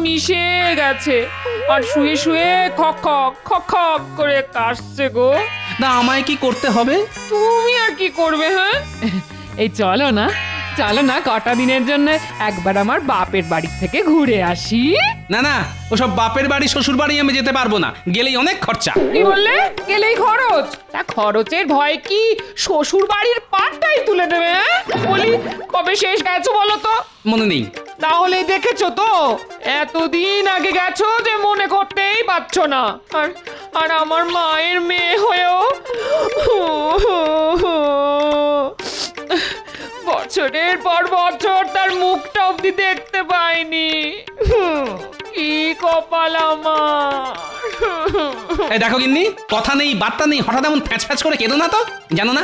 মিশে গেছে আর শুয়ে শুয়ে খক খক খক খক করে কাশছে গো। না আমায় কি করতে হবে? তুমি আর কি করবে? হ্যাঁ, এই চলো না, চলো না কটা দিনের জন্য একবার আমার বাপের বাড়ি থেকে ঘুরে আসি। না না, ওসব বাপের বাড়ি শ্বশুর বাড়ি আমি যেতে পারবো না, গেলেই অনেক খরচা। কি বললে? গেলেই খরচ? তা খরচের ভয় কি শ্বশুর বাড়ির পাটটাই তুলে দেবে? হ্যাঁ, বলি কবে শেষ গেছো বলো তো? মনে নেই। তাহলে দেখেছো তো, এতদিন আগে গেছো যে মনে করতেই পারছো না। আর আর আমার মায়ের মেয়ে হয়েও বছরের পর বছর তার মুখটা অব্দি দেখতে পাইনি। কি কপাল আমার। এই দেখো গিন্নি, কথা নেই বার্তা নেই, হঠাৎ এমন ফ্যাচ ফ্যাচ করে কেঁদো না তো। জানো না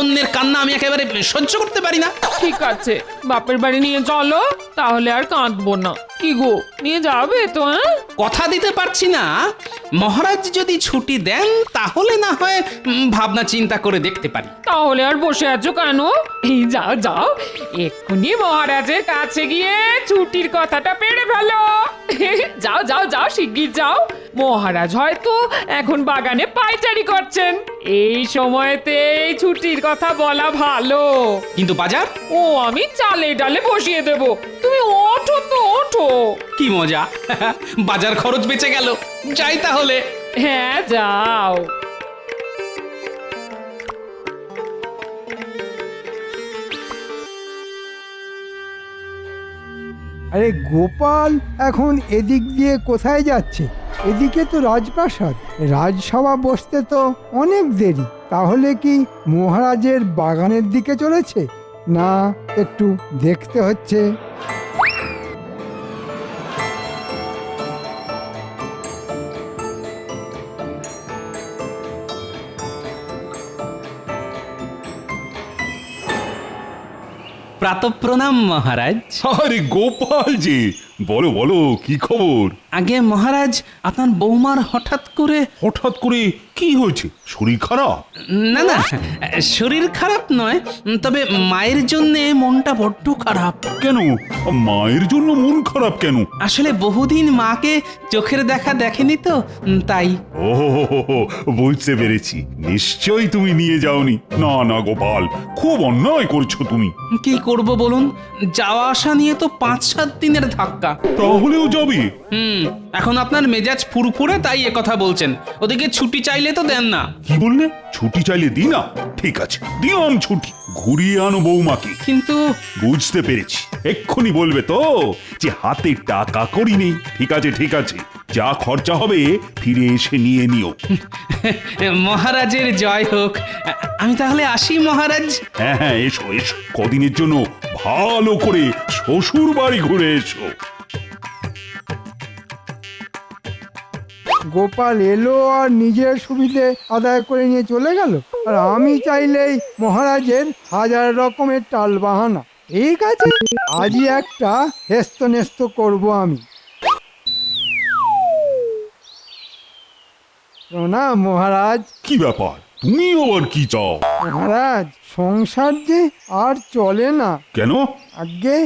অন্যের কান্না আমি একেবারে সহ্য করতে পারি না। ঠিক আছে, বাপের বাড়ি নিয়ে চলো, তাহলে আর কাঁদবো না। কি গো, নিয়ে যাবে তো? হ্যাঁ, কথা দিতে পারছি না, মহারাজ যদি ছুটি দেন তাহলে না হয় ভাবনা চিন্তা করে দেখতে পারি। তাহলে আর বসে আছো কেন? এই যাও যাও, এক্ষুনি মহারাজের কাছে গিয়ে ছুটির কথাটা পেড়ে ফেলো। যাও যাও যাও, শিগগির যাও। মহারাজ হয়তো এখন বাগানে পায়চারি করছেন, এই সময়তে এই ছুটির কথা বলা ভালো। কিন্তু বাজার? ও আমি চালে ডালে বসিয়ে দেব, তুমি ওঠো তো ওঠো। কি মজা, বাজার খরচ বেঁচে গেল। যাই তাহলে। হ্যাঁ যাও। আরে গোপাল এখন এদিক দিয়ে কোথায় যাচ্ছে? এদিকে তো রাজপ্রাসাদ, রাজসভা বসতে তো অনেক দেরি। তাহলে কি মহারাজের বাগানের দিকে চলেছে? না, একটু দেখতে হচ্ছে। প্রাতঃপ্রণাম মহারাজ। আরে গোপাল জি, বলো বলো কি খবর? আগে মহারাজ, আপনার বৌমার হঠাৎ করে কি হয়েছে? শরীর খারাপ? না না, শরীর খারাপ নয়, তবে মায়ের জন্যে মনটা বড্ড খারাপ। কেন মায়ের জন্য মন খারাপ কেন? আসলে বহুদিন মাকে চোখের দেখা দেখেনি তো, তাই। ও বুঝতে পেরেছি, নিশ্চয়ই তুমি নিয়ে যাওনি। না না গোপাল, খুব অন্যায় করছো তুমি। কি করব বলুন, যাওয়া আসা নিয়ে তো 5-7 দিনের ধাক্কা। তাহলেও যাবে? এখন আপনার মেজাজ ফুরফুরে তাই কথা বলছেন। ওদিকে ছুটি চাইলে তো দেন না। কি বললে? ছুটি চাইলে দি না? ঠিক আছে, দিলাম ছুটি, ঘুরিয়ে আনো বৌমাকে। কিন্তু বুঝতে পেরেছি, এক্ষুনি বলবে তো যে হাতে টাকা করি নেই। ঠিক আছে ঠিক আছে, যা খরচা হবে ফিরে এসে নিয়ে নিও। মহারাজের জয় হোক। আমি তাহলে আসি মহারাজ। হ্যাঁ হ্যাঁ, এসো এসো, কদিনের জন্য ভালো করে শ্বশুর বাড়ি ঘুরে এসো। গোপাল এলো আর নিজের সুবিধে আদায় করে নিয়ে চলে গেল, আর আমি চাইলেই মহারাজের 1000 রকমের টাল বাহানা। ঠিক আছে, আজই একটা হেস্ত নেস্ত করবো আমি। প্রণাম মহারাজ। কি ব্যাপার, তুমি আবার কি চাও? মহারাজ, সংসার যে আর চলে না। কেন? আগে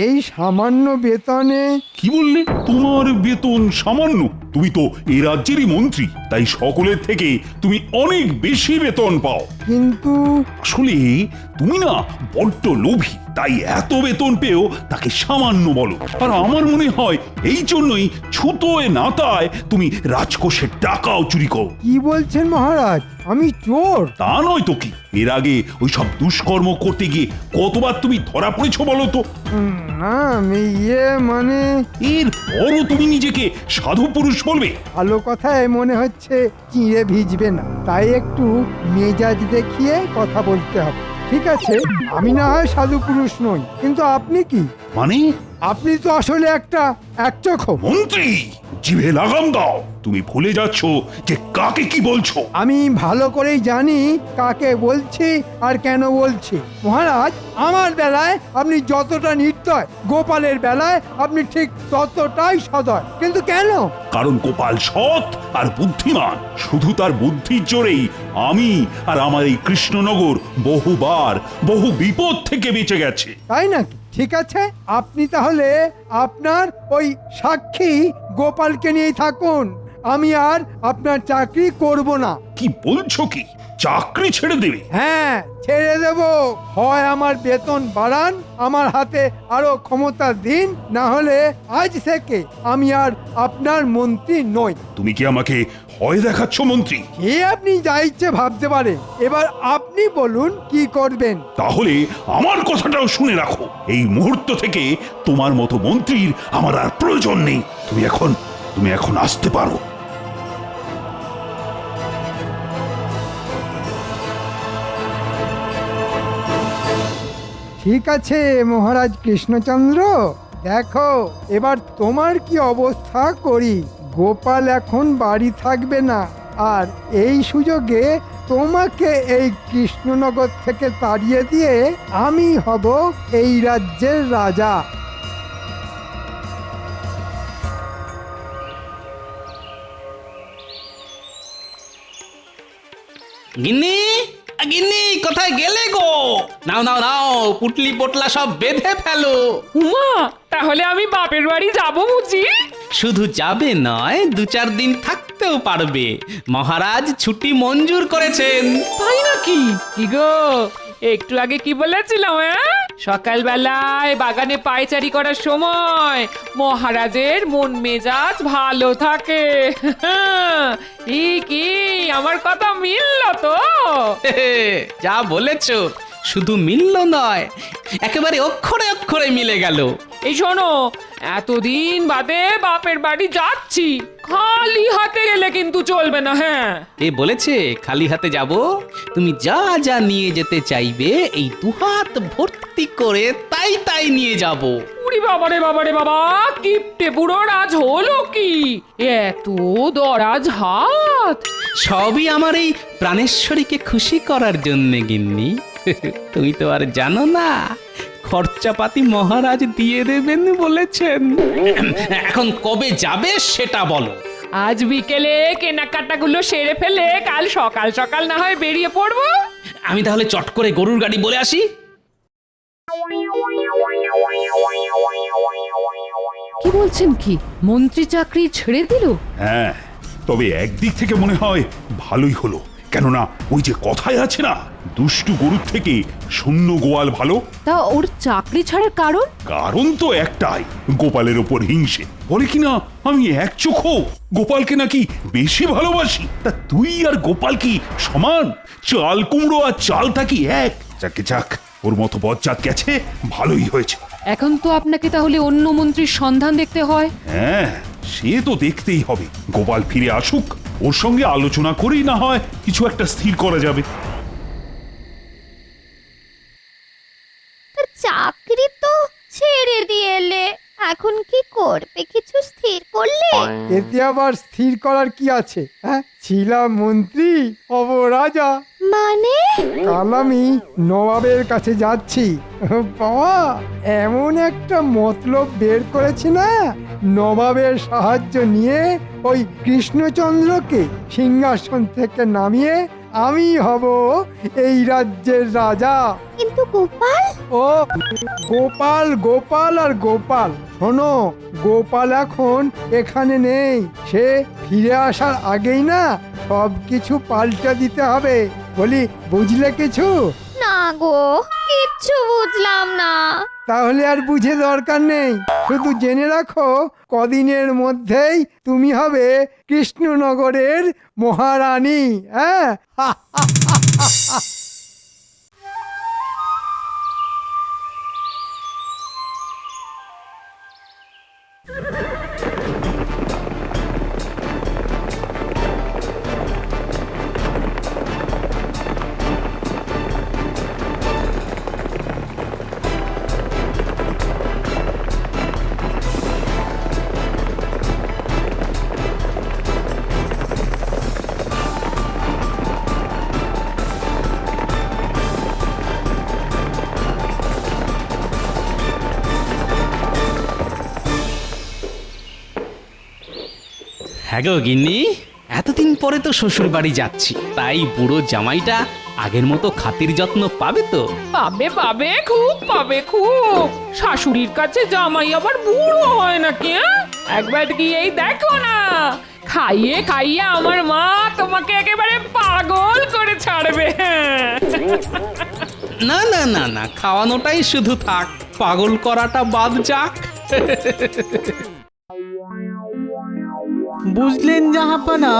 এই সামান্য বেতনে। কি বললে? তোমার বেতন সামান্য? তুমি তো এ রাজ্যেরই মন্ত্রী, তাই সকলের থেকে তুমি অনেক বেশি বেতন পাও। কিন্তু আসলে তুমি না বড্ড লোভী, তাই এত বেতন পেও তাকে সামান্য বলো। আর আমার মনে হয় এই জন্যই ছুতোয় নাতায় তুমি রাজকোষের টাকাও চুরি করো। কি বলছেন মহারাজ, আমি চোর? তা নয় তো কি, এর আগে ওই সব দুষ্কর্ম করতে গিয়ে কতবার তুমি ধরা পড়েছো বলো তো? না, আমি মানে এর পরও তুমি নিজেকে সাধু পুরুষ বলবে? ভালো কথায় মনে হচ্ছে চিঁড়ে ভিজবে না, তাই একটু মেজাজ দেখিয়ে কথা বলতে হবে। ঠিক আছে, আমি না হয় সাধু পুরুষ নই, কিন্তু আপনি কি? মানে? আপনি তো আসলে একটা একচক্ষু মন্ত্রী, জিভে লাগাম দাও। তুমি ভুলে যাচ্ছ যে কাকে কি বলছো। আমি ভালো করেই জানি কাকে বলছি আর কেন বলছি। মহারাজ, আমার বেলায় আপনি যতটা নির্দয়, গোপালের বেলায় আপনি ঠিক ততটাই সদয়। কিন্তু কেন? কারণ গোপাল সৎ আর বুদ্ধিমান। শুধু তার বুদ্ধির জোরেই আমি আর আমার এই কৃষ্ণনগর বহুবার বহু বিপদ থেকে বেঁচে গেছে। তাই নাকি? ঠিক আছে, আপনি তাহলে আপনার ওই সাক্ষী গোপালকে নিয়েই থাকুন। আমি আর আপনার চাকরি করব না। কি বলছো কি, চাকরি ছেড়ে দেবে? হ্যাঁ, ছেড়ে দেব। হয় আমার বেতন বাড়ান, আমার হাতে আরো ক্ষমতা দিন, না হলে আজ থেকে আমি আর আপনার মন্ত্রী নই। তুমি কি আমাকে ভয় দেখাচ্ছ মন্ত্রী? এ আপনি যা ইচ্ছে ভাবতে পারেন, এবার আপনি বলুন কি করবেন। তাহলে আমার কথাটাও শুনে রাখো, এই মুহূর্ত থেকে তোমার মতো মন্ত্রীর আমার আর প্রয়োজন নেই। তুমি এখন আসতে পারো। ঠিক আছে মহারাজ কৃষ্ণচন্দ্র, দেখো এবার তোমার কি অবস্থা করি। গোপাল এখন বাড়ি থাকবে না, আর এই সুযোগে তোমাকে এই কৃষ্ণনগর থেকে তাড়িয়ে দিয়ে আমি হব এই রাজ্যের রাজা। গিন্নি, গিন্নি কোথায় গেলে গো? নাও নাও নাও, পুটলি পোটলা সব বেঁধে ফেলো। উমা, তাহলে আমি বাপের বাড়ি যাবো বুঝি? শুধু যাবে নয়, 2-4 দিন থাকতেও পারবে। মহারাজ ছুটি মঞ্জুর করেছেন। তাই নাকি? কি গো, একটু আগে কি বলেছিলাম? সকালবেলায় বাগানে পায়চারি করার সময় মহারাজের মন মেজাজ ভালো থাকে। কি আমার কথা মিলল তো? যা বলেছো, শুধু মিলল নয়, একেবারে অক্ষরে অক্ষরে মিলে গেল। এই শোনো, এতদিন বাদে বাপের বাড়ি যাচ্ছি, খালি হাতে গেলে কিন্তু চলবে না। হ্যাঁ, এ বলেছে খালি হাতে যাব? তুমি যা যা নিয়ে যেতে চাইবে এই 2 হাত ভর্তি করে তাই তাই নিয়ে যাব। উড়ি বাবারে বাবারে বাবা, কিপটে বুড়ো রাজ হলো কি? এত দরাজ হাত! সবই আমার এই প্রাণেশ্বরীকে খুশি করার জন্য গিন্নি। তুমি তো আর জানো না, খরচাপাতি মহারাজ দিয়ে দেবেন বলেছেন। এখন কবে যাবে সেটা বলো। আজ বিকেলে কেনাকাটাগুলো সেরে ফেলে কাল সকাল সকাল না হয় বেরিয়ে পড়বো। আমি তাহলে চট করে গরুর গাড়ি বলে আসি। কি বলছেন কি, মন্ত্রী চাকরি ছেড়ে দিল? হ্যাঁ, তবে একদিক থেকে মনে হয় ভালোই হলো। কেননা ওই যে কথায় আছে না, দুষ্টু গরুর থেকে শূন্য গোয়াল ভালো। তা ওর চাকরি ছাড়ার কারণ? কারণ তো একটাই, গোপালের ওপর হিংসে। বলে কিনা আমি এক চোখো গোপালকে নাকি বেশি ভালোবাসি। তা তুই আর গোপাল কি সমান? চাল কুমড়ো আর চাল থাকি এক। যাকে যাক, ওর মতো বজ্জাত গেছে, ভালোই হয়েছে। এখন তো আপনাকে তাহলে অন্য মন্ত্রীর সন্ধান দেখতে হয়। হ্যাঁ, সে তো দেখতেই হবে। গোপাল ফিরে আসুক, ওর সঙ্গে আলোচনা করেই না হয় কিছু একটা স্থির করা যাবে। চাকরি তো ছেড়ে দিয়ে এলে, এখন কি করবে কিছু স্থির করলে? এতে আবার স্থির করার কি আছে? হ্যাঁ, ছিলাম মন্ত্রী, হব রাজা। মানে? কাল আমি নবাবের কাছে যাচ্ছি। বাবা, এমন একটা মতলব বের করেছে না, নবাবের সাহায্য নিয়ে ওই কৃষ্ণচন্দ্রকে সিংহাসন থেকে নামিয়ে আমি হব এই রাজ্যের রাজা। কিন্তু গোপাল? ও গোপাল, গোপাল আর গোপাল। শোনো, গোপাল এখন এখানে নেই। সে ফিরে আসার আগেই না সব কিছু পাল্টে দিতে হবে। বলি, বুঝলে কিছু? না গো, কিচ্ছু বুঝলাম না। তাহলে আর বুঝে দরকার নেই, শুধু জেনে রাখো কদিনের মধ্যেই তুমি হবে কৃষ্ণনগরের মহারানী। হ্যাঁ, হ্যাঁ গো গিন্নি, এতদিন পরে তো শ্বশুর বাড়ি যাচ্ছি, তাই বুড়ো জামাইটা আগের মতো খাতির যত্ন পাবে তো? পাবে পাবে, খুব পাবে, খুব। শাশুড়ির কাছে জামাই আবার বুড়ো হয় নাকি? একবার গিয়েই দেখো না, খাইয়ে খাইয়ে আমার মা তোমাকে একেবারে পাগল করে ছাড়বে। না না না না, খাওয়ানোটাই শুধু থাক, পাগল করাটা বাদ যাক। বুঝলেন জাহাপানা,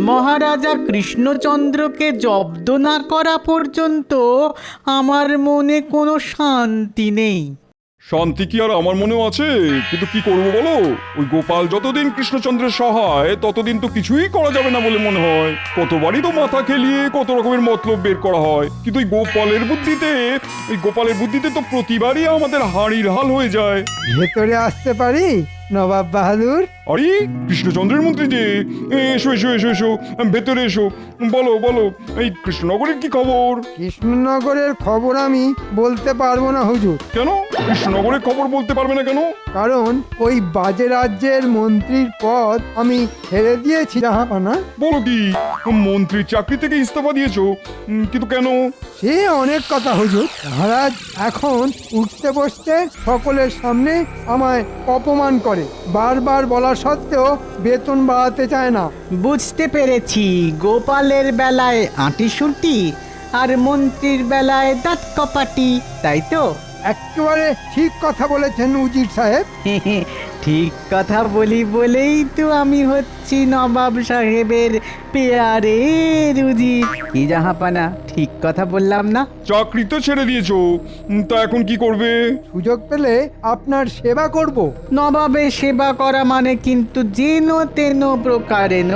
মহারাজা কৃষ্ণচন্দ্রকে জব্দ না করা পর্যন্ত আমার মনে কোনো শান্তি নেই। শান্তি কি আর আমার মনেও আছে, কিন্তু কি করবো বলো, ওই গোপাল যতদিন কৃষ্ণচন্দ্রের সহায় ততদিন তো কিছুই করা যাবে না বলে মনে হয়। কতবারই তো মাথা খেলিয়ে কত রকমের মতলব বের করা হয়, কিন্তু ওই গোপালের বুদ্ধিতে তো প্রতিবারই আমাদের হাড়ির হাল হয়ে যায়। ভেতরে আসতে পারি নবাব বাহাদুর? আরে কৃষ্ণচন্দ্রের মন্ত্রী যে, এসো এসো এসো এসো, ভেতরে এসো। বলো বলো, এই কৃষ্ণনগরের কি খবর? কৃষ্ণনগরের খবর আমি বলতে পারবো না হুজুর। কেন কৃষ্ণনগরের খবর বলতে পারবে না কেন? কারণ ওই বাজে রাজ্যের মন্ত্রীর পদ আমি ছেড়ে দিয়েছি জাহাপানা। বলো কি, মন্ত্রীর চাকরি থেকে ইস্তফা দিয়েছো? কিন্তু কেন? সে অনেক কথা হুজুর। মহারাজ এখন উঠতে বসতে সকলের সামনে আমায় অপমান করে, বারবার বলা সত্ত্বেও বেতন বাড়াতে চায় না। বুঝতে পেরেছি, গোপালের বেলায় আঁটিসুটি আর মন্ত্রীর বেলায় দাঁত কপাটি, তাই তো? একেবারে ঠিক কথা বলেছেন উজির সাহেব। ঠিক কথা বলি বলেই তো আমি হচ্ছি নবাব সাহেবের পেয়ারে রুজি। কি জাহাপানা, ঠিক কথা বললাম না? চাকরি তো ছেড়ে দিয়েছো, তা এখন কি করবে? সুযোগ পেলে আপনার সেবা করব। নবাবের সেবা করা মানে কিন্তু যেন তেন প্রকারেণ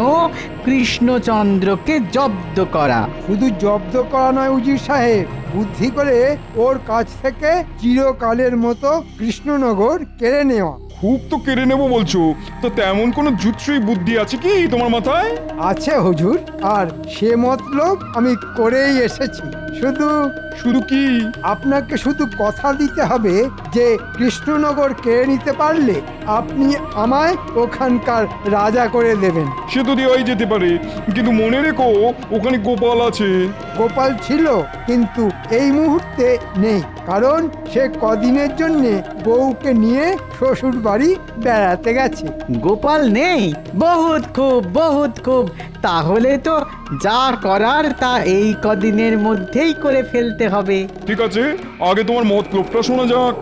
কৃষ্ণচন্দ্রকে জব্দ করা। শুধু জব্দ করা নয় উজির সাহেব, বুদ্ধি করে ওর কাছ থেকে চিরকালের মতো কৃষ্ণনগর কেড়ে নেওয়া। খুব তো কেড়ে নেবো বলছো, তো তেমন কোনো জুৎসই বুদ্ধি আছে কি তোমার মাথায়? আছে হুজুর, আর সে মতলব আমি করেই এসেছি। শুধু কি? আপনাকে শুধু কথা দিতে হবে যে কৃষ্ণনগর কেড়ে নিতে পারলে আপনি আমায় ওখানকার রাজা করে দেবেন। সে তো দেওয়াই যেতে পারে, কিন্তু মনে রেখো ওখানে গোপাল আছে। গোপাল ছিল, কিন্তু এই মুহূর্তে নেই, কারণ সে কদিনের জন্যে বউকে নিয়ে শ্বশুর বাড়ি বেড়াতে গেছে। গোপাল নেই? বহুত খুব, বহুত খুব। তাহলে তো যা করার তা এই কদিনের মধ্যেই করে ফেলতে হবে। ঠিক আছে, আগে তোমার মতলবটা শোনা যাক।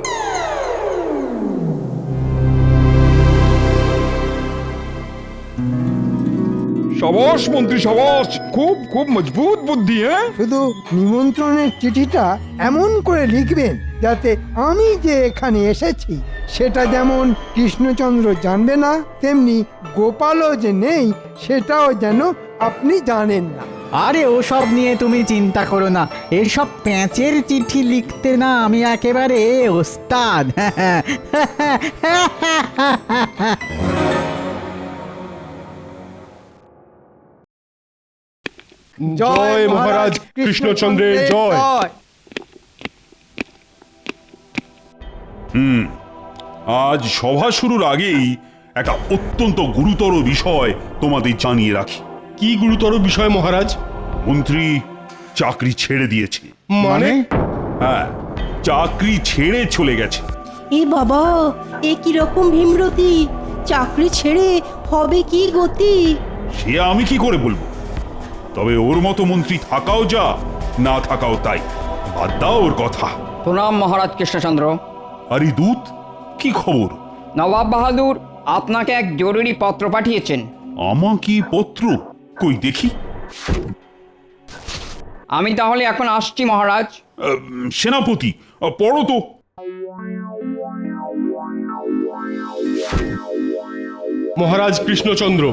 সাবাস মন্ত্রী সাবাস, খুব খুব মজবুত বুদ্ধি। হ্যাঁ, শুধু নিমন্ত্রণের চিঠিটা এমন করে লিখবেন যাতে আমি যে এখানে এসেছি সেটা যেমন কৃষ্ণচন্দ্র জানবে না, তেমনি গোপালও যে নেই সেটাও যেন আপনি জানেন না। আরে ওসব নিয়ে তুমি চিন্তা করো না, এসব প্যাঁচের চিঠি লিখতে না আমি একেবারে ওস্তাদ। জয় মহারাজ কৃষ্ণচন্দ্রের জয়। আজ সভা শুরুর আগেই একটা অত্যন্ত গুরুতর বিষয় তোমাদের জানিয়ে রাখি। কি গুরুতর বিষয় মহারাজ? মন্ত্রী চাকরি ছেড়ে দিয়েছে। মানে? হ্যাঁ, চাকরি ছেড়ে চলে গেছে। এ বাবা, এ কি রকম ভীমরতি! চাকরি ছেড়ে হবে কি গতি? সে আমি কি করে বলবো, তবে ওর মতো মন্ত্রী থাকাও যা, না থাকাও তাই। বাদ দাও ওর কথা। প্রণাম মহারাজ কৃষ্ণচন্দ্র। আরে দূত, কি খবর? নবাব বাহাদুর আপনাকে এক জরুরি পত্র পাঠিয়েছেন। আমাকে পত্র? কই দেখি। আমি তাহলে এখন আসছি মহারাজ। সেনাপতি, পড়ো তো। মহারাজ কৃষ্ণচন্দ্র,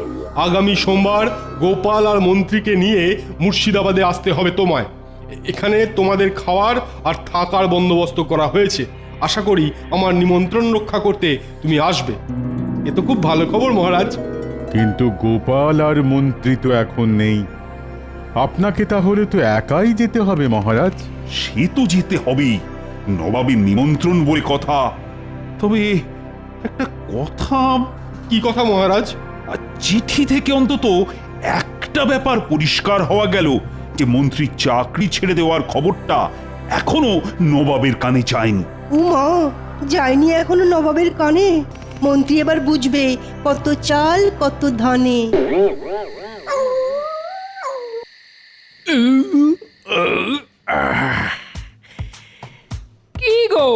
আগামী সোমবার গোপাল আর মন্ত্রীকে নিয়ে মুর্শিদাবাদে আসতে হবে তোমায়। এখানে তোমাদের খাওয়ার আর থাকার বন্দোবস্ত করা হয়েছে। আশা করি আমার নিমন্ত্রণ রক্ষা করতে তুমি আসবে। এ তো খুব ভালো খবর মহারাজ। কিন্তু গোপাল আর মন্ত্রী তো এখন নেই, আপনাকে তাহলে তো একাই যেতে হবে মহারাজ। সে তো যেতে হবেই, নবাবের নিমন্ত্রণ বলে কথা। তবে একটা কথা। কি কথা মহারাজ? চিঠি থেকে অন্তত একটা ব্যাপার পরিষ্কার হওয়া গেল যে মন্ত্রীর চাকরি ছেড়ে দেওয়ার খবরটা এখনো নবাবের কানে যায়নি। উমা, যায়নি এখনো নবাবের কানে? মন্ত্রী এবার বুঝবে কত চাল কত ধানে। কি গো,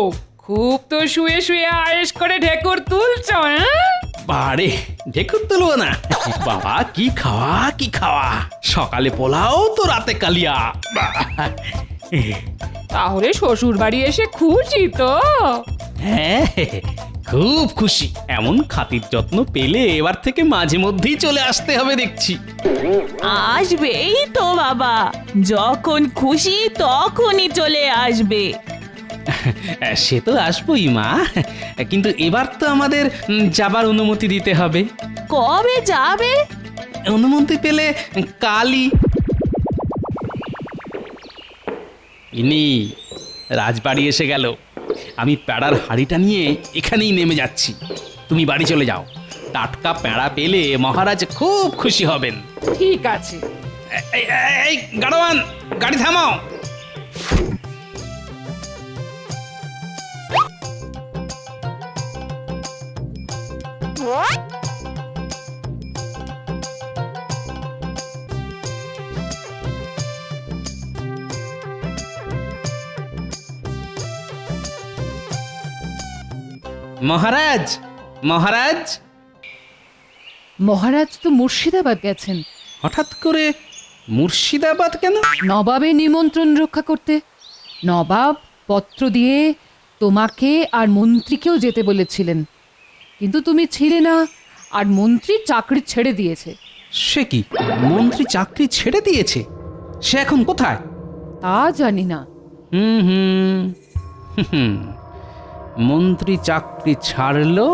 খুব তো শুয়ে শুয়ে আয়েশ করে ঢেকুর তুলছো, হ্যাঁ? বারে ঢেকুর তুলবো না বাবা, কি খাওয়া কি খাওয়া, সকালে পোলাও তো রাতে কালিয়া। বাহ! তাহলে শ্বশুর বাড়ি এসে খুশি তো? হ্যাঁ, খুব খুশি। এমন খাতির যত্ন পেলে এবার থেকে মাঝে মধ্যেই চলে আসতে হবে দেখছি। আসবেই তো বাবা, যখন খুশি তখনই চলে আসবে। সে তো আসবোই মা, কিন্তু এবার তো আমাদের যাবার অনুমতি দিতে হবে। কবে যাবে? অনুমতি পেলে কালই। ইনি রাজবাড়ি এসে গেল। আমি প্যাড়ার হাড়িটা নিয়ে এখানেই নেমে যাচ্ছি। তুমি বাড়ি চলে যাও। টাটকা প্যাড়া পেলে মহারাজ খুব খুশি হবেন। ঠিক আছে। এই গাড়োয়ান, গাড়ি থামাও। মহারাজ, মহারাজ। মহারাজ তো মুর্শিদাবাদ গেছেন। হঠাৎ করে মুর্শিদাবাদ কেন? নবাবে নিমন্ত্রণ রক্ষা করতে। নবাব পত্র দিয়ে তোমাকে আর মন্ত্রীকেও যেতে বলেছিলেন, কিন্তু তুমি ছিলে না, আর মন্ত্রী চাকরি ছেড়ে দিয়েছে। সে কি, মন্ত্রী চাকরি ছেড়ে দিয়েছে? সে এখন কোথায়? তা জানি না। হুম হুম হুম, মন্ত্রী চাকরি ছাড়লো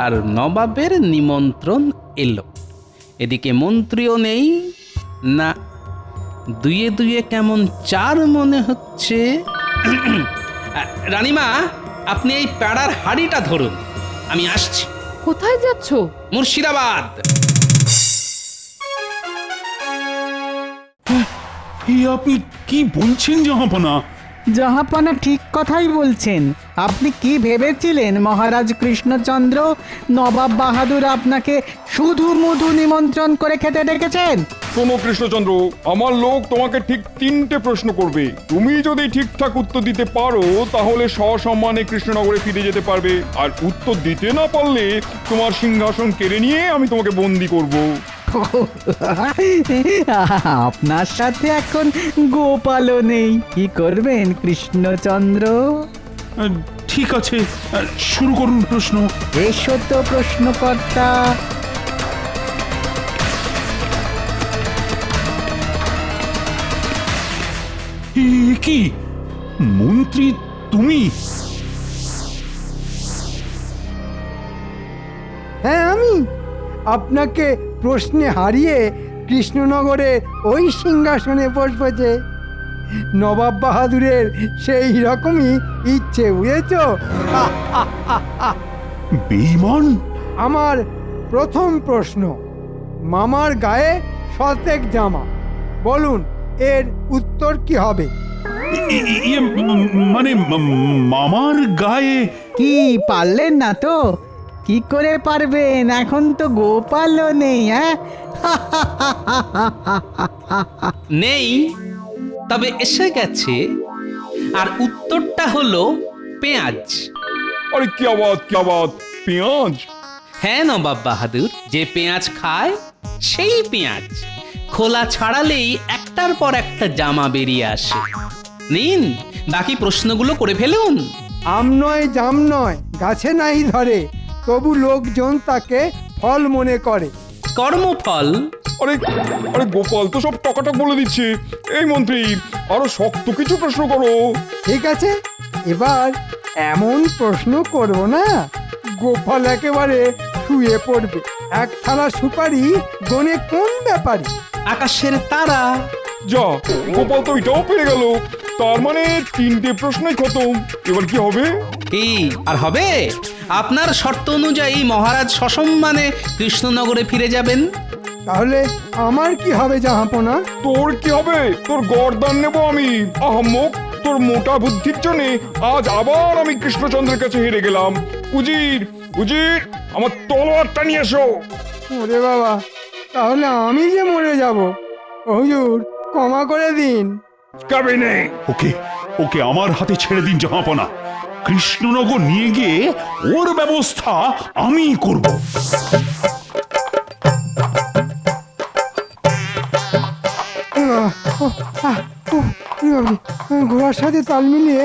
আর নবাবের নিমন্ত্রণ এলো। এদিকে মন্ত্রীও নেই না, দুয়ে দুয়ে কেমন চার মনে হচ্ছে। রানীমা, আপনি এই প্যাড়ার হাড়িটা ধরুন, আমি আসছি। কোথায় যাচ্ছ? মুর্শিদাবাদ। আপনি কি বলছেন জাহাপনা? জাহাপানা ঠিক কথাই বলছেন। আপনি কি ভেবেছিলেন মহারাজ কৃষ্ণচন্দ্র নবাব বাহাদুর আপনাকে শুধু মধু নিমন্ত্রণ করে খেতে ডেকেছেন? শোনো কৃষ্ণচন্দ্র, আমার লোক তোমাকে ঠিক 3টে প্রশ্ন করবে। তুমি যদি ঠিকঠাক উত্তর দিতে পারো তাহলে সসম্মানে কৃষ্ণনগরে ফিরে যেতে পারবে, আর উত্তর দিতে না পারলে তোমার সিংহাসন কেড়ে নিয়ে আমি তোমাকে বন্দি করব। আপনার সাথে এখন গোপালও নেই, কি করবেন কৃষ্ণচন্দ্র? ঠিক আছে, শুরু করুন প্রশ্ন। এসো তো প্রশ্নকর্তা। কি মন্ত্রী তুমি? হ্যাঁ, আমি আপনাকে প্রশ্নে হারিয়ে কৃষ্ণনগরে ওই সিংহাসনে বসবো যে। নবাব বাহাদুরের সেই রকমই ইচ্ছে, বুঝেছ? বেঈমান! আমার প্রথম প্রশ্ন, মামার গায়ে শতেক জামা, বলুন এর উত্তর কি হবে? মানে মামার গায়ে? কি পারলেন না তো? কি করে পারবেন, এখন তো গোপালও নেই। হ্যাঁ, নেই, তবে এসে গেছে। আর উত্তরটা হলো পেঁয়াজ। আরে কি আবাদ, পেঁয়াজ? হ্যাঁ নবাব বাহাদুর, যে পেঁয়াজ খায় সেই পেঁয়াজ। খোলা ছাড়ালেই একটার পর একটা জামা বেরিয়ে আসে। নিন, বাকি প্রশ্নগুলো করে ফেলুন। আম নয় জাম নয়, গাছে নাই ধরে, তবু লোকজন তাকে ফল মনে করে। কর্মফল। আরে আরে গোপাল তো সব টকাটক বলে দিচ্ছে। এই মন্ত্রী, আরো শক্ত কিছু প্রশ্ন করো। ঠিক আছে, এবার এমন প্রশ্ন করব না গোপাল একেবারে শুয়ে পড়বে। এক থালা সুপারি গনে কোন ব্যাপারী? আকাশের তারা। যা, গোপাল তো এটাও পেরে গেল। তার মানে 3টে প্রশ্নই খতম। এবার কি হবে? কি আর হবে? আপনার শর্ত অনুযায়ী মহারাজ সসম্মানে কৃষ্ণনগরে ফিরে যাবেন। তাহলে আমার কি হবে জাহাপনা? তোর কি হবে? তোর গর্দান নেবো আমি, আহাম্মক। তোর মোটা বুদ্ধির জন্যে আজ আবার আমি কৃষ্ণচন্দ্রের কাছে হেরে গেলাম। উজির, উজির, আমার তলোয়ারটা নিয়ে এসো। ওরে বাবা, তাহলে আমি যে মরে যাব। হুজুর, ক্ষমা করে দিন। কবে নেই। ওকে ওকে আমার হাতে ছেড়ে দিন জাহাপনা। কৃষ্ণনগর নিয়ে গিয়ে ওর ব্যবস্থা আমি করব। এ বাবা, ও, আহ, উফ, এ বাবারে, ঘোড়ার সাথে তাল মিলিয়ে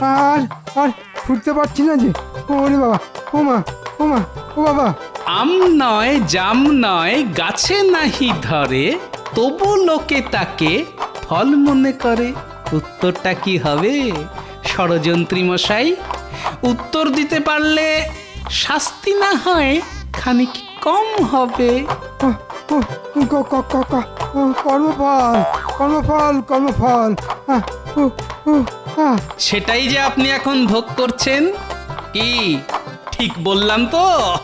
আর আর ছুটতে পারছি না যে। ওরে বাবা, ও মা, ও মা, ও বাবা। আম নয় জাম নয় গাছে নাহি ধরে, তবু লোকে তাকে ফল মনে করে। উত্তরটা কি হবে ষড়যন্ত্রী মশাই? উত্তর দিতে পারলে শাস্তি না হয় খানিক কম হবে। ও, ও, কর্মফল, কর্মফল, কর্মফল। আহ, ও, ও, আহ। সেটাই যে আপনি এখন ভোগ করছেন। কি ঠিক বললাম তো?